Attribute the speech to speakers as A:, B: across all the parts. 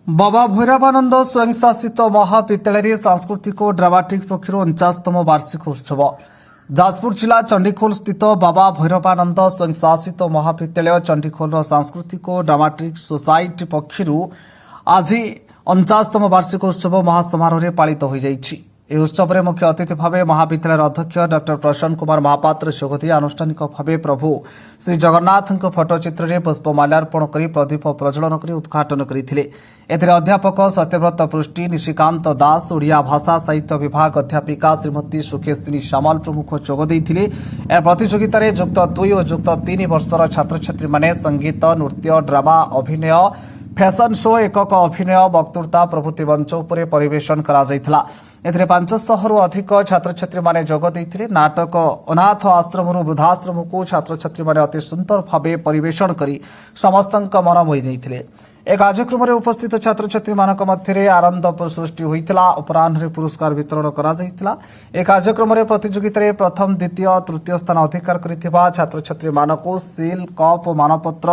A: बाबा भैरवानंद स्वयंशासित महाविद्यालय सांस्कृतिक और ड्रामाटिक पक्षर 49तम वार्षिक उत्सव जाजपुर जिला चंडीखोल स्थित बाबा भैरवानंद स्वयंशासित महाविद्यालय चंडीखोल सांस्कृतिक और ड्रामाटिक सोसाइटी पक्षर आज 49तम वार्षिक उत्सव महासमारोह पालित हो जाइछि। ଏହି ଉତ୍ସବରେ ମୁଖ୍ୟ ଅତିଥି ଭାବେ ମହାବିଦ୍ୟାଳୟର ଅଧ୍ୟକ୍ଷ ଡକ୍ଟର ପ୍ରସନ୍ନ କୁମାର ମହାପାତ୍ର ଯୋଗଦେଇ ଆନୁଷ୍ଠାନିକ ଭାବେ ପ୍ରଭୁ ଶ୍ରୀ ଜଗନ୍ନାଥଙ୍କ ଫଟୋଚିତ୍ରରେ ପୁଷ୍ପମାଲ୍ୟାର୍ପଣ କରି ପ୍ରଦୀପ ପ୍ରଜ୍ୱଳନ କରି ଉଦ୍ଘାଟନ କରିଥିଲେ। ଏଥିରେ ଅଧ୍ୟାପକ ସତ୍ୟବ୍ରତ ପୃଷ୍ଟି, ନିଶିକାନ୍ତ ଦାସ, ଓଡ଼ିଆ ଭାଷା ସାହିତ୍ୟ ବିଭାଗ ଅଧ୍ୟାପିକା ଶ୍ରୀମତୀ ସୁଖେଶିନୀ ସାମଲ ପ୍ରମୁଖ ଯୋଗ ଦେଇଥିଲେ। ଏହି ପ୍ରତିଯୋଗିତାରେ ଯୁକ୍ତ 2 ଓ ଯୁକ୍ତ 3 ବର୍ଷର ଛାତ୍ରଛାତ୍ରୀମାନେ ସଙ୍ଗୀତ, ନୃତ୍ୟ, ଡ୍ରାମା, ଅଭିନୟ, फैशन शो, एकक अभिनय, वक्तृता प्रभृति मंच उपरे परिवेशन करा जायथिला। एथिरे 500 अधिक छात्र छात्री माने जोग दैथिले। नाटक अनाथ आश्रम वृद्धाश्रम को छात्र छात्री माने अति सुंदर भावे परिवेशन करी समस्तक मन मोहि दैथिले। ए कार्यक्रम में उपस्थित छात्र छात्री मानक मध्य आनंद सृष्टि होइथिला। अपराह्न पुरस्कार वितरण करा जायथिला। ए कार्यक्रम में प्रतियोगिता रे प्रथम, द्वितीय, तृतीय स्थान अधिकार करिथिबा छात्र छात्री मानको सील, कप, मानपत्र,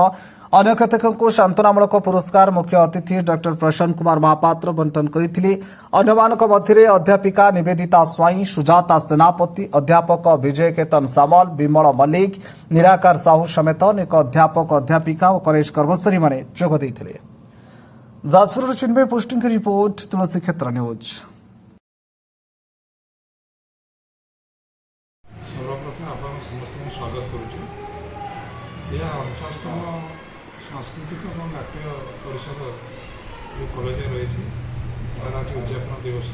A: अन्य केतेको शांतनामूलक पुरस्कार मुख्य अतिथि डॉक्टर प्रसन्न कुमार महापात्र बंटन करथिले। अन्यमानक मध्य अध्यापिका निवेदिता स्वाई, सुजाता सेनापति, अध्यापक विजय केतन सामल, विमल मल्लिक, निराकार साहू समेत अनेक अध्यापक, अध्यापिका और कॉलेज कर्मचारी माने जोग दैथिले। जाजपुर चिन्मय पोस्टिंग की रिपोर्ट, तुलसी क्षेत्र न्यूज।
B: सर्वप्रथम आप समस्त स्वागत करुछु। यह 49तम सांस्कृतिक और नाट्य परिषद जो कॉलेज रही तार आज उद्यापन दिवस।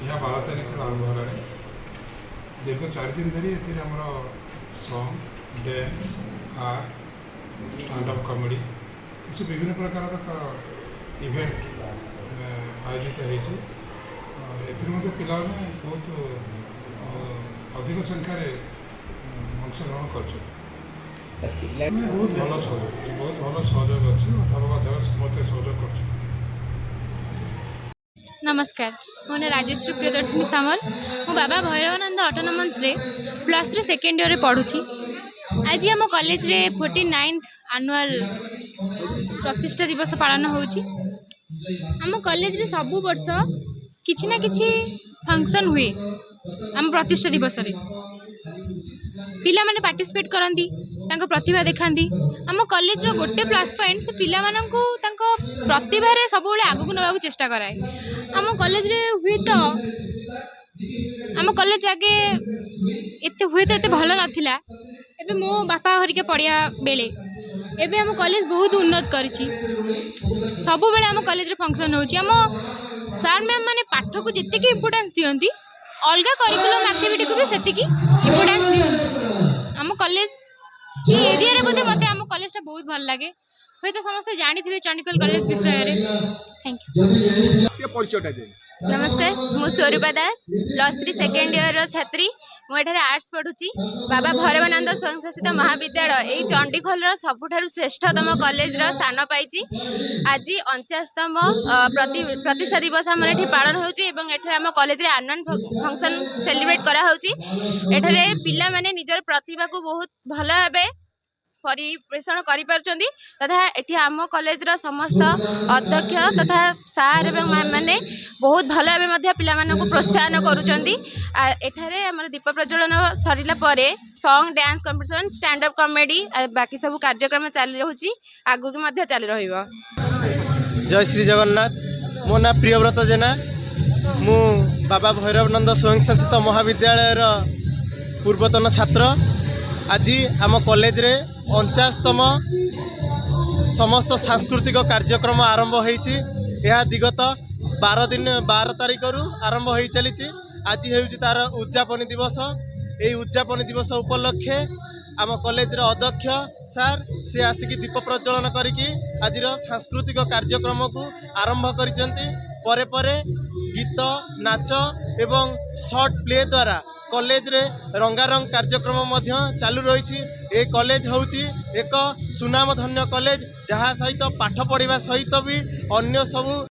B: यह 12 तारीख आरंभ है। दीर्घ 4 दिन धरी एम song, dance, art, stand up comedy ये विभिन्न प्रकार इवेंट आयोजित होती। पिला बहुत अधिक संख्यार अंशग्रहण कर बहुत भल सहयोग अच्छे। अध्यापक समस्त सहयोग कर।
C: नमस्कार, मो ना राजेश्री प्रियदर्शिनी सामल। मो बाबा भैरवानंद ऑटोनोमस रे +3 सेकेंड ईयर पढ़ुची। आज आम कॉलेज रे 49th एनुअल प्रतिष्ठा दिवस पालन होची। आम कॉलेज रे सब वर्ष किछि ना किछि फंक्शन हुए। आम प्रतिष्ठा दिवस रे पिला माने पार्टिसिपेट करंदी, तांको प्रतिभा देखांदी। आम कॉलेज रो गोटे प्लस पॉइंट से पिला मानंकु तांको प्रतिभा रे सब बेले आगु नबाकु चेष्टा कराए। आम कॉलेज रे हुई तो आम कॉलेज आगे एते भल नथिला। एबे मो बापा हरिके पढ़िया बेले एबे आम कॉलेज बहुत उन्नत करिछि। सब बेले आम कॉलेज रे फंक्शन होछि। आम सर मैम माने पाठ को जेतिकी इंपोर्टेंस दियंती, अलगा करिकुलम एक्टिविटी को भी सेतिकी इंपोर्टेंस दियंती। आम कॉलेज ये एरिया रे बोधे मते आम कॉलेज बहुत भल लगे। हुए तो समस्त जानी चंडीखोल कॉलेज विषय रे। Thank you.
D: नमस्कार, मु स्वरूपा दास, +3 सेकेंड ईयर छात्री। मुझे आर्ट्स पढ़ुची। बाबा भैरवानंद स्वयंशासित महाविद्यालय यही चंडीखोल सबुठारु श्रेष्ठतम कॉलेज स्थान पाई। आज 49तम प्रतिष्ठा दिवस आम ये पालन home college annual function celebrate कराए। पिला माने निजर प्रतिभा को बहुत भल भाव परिवेषण कर तथा एठी आम कॉलेज समस्त अध्यक्ष तथा सार एवं माने बहुत भल भाव पिला मानक प्रोत्साहन करुचंदी। एठारे हमर दीप प्रज्वलन सरिला परे song, dance competition, stand up comedy बाकी सब कार्यक्रम चालू रहउची, आगु भी मध्य चालू रहिबो।
E: जय श्री जगन्नाथ। मो ना प्रियव्रत जेना। मु बाबा भैरवानंद स्वयंशासित महाविद्यालय पूर्वतन छात्र। आज आम कॉलेज रे 49तम समस्त सांस्कृतिक कार्यक्रम आरंभ होईछि। यह दिगत 12 तारीख आरंभ हो चली। आज होउछि तार उद्यापन दिवस। यही उद्यापन दिवस उपलक्षे आम कॉलेज अध्यक्ष सार से आसिक दीप प्रज्वलन करिकी आज सांस्कृतिक कार्यक्रम को आरंभ करिसेंती। परे परे गीत, नाच एवं शॉर्ट प्ले द्वारा कॉलेज रे रंगारंग कार्यक्रम मध्य चालू रही। ए कॉलेज होउची एक सुनामधन्य कॉलेज, जहाँ सहित पाठ पढ़ा सहित भी अन्य सबू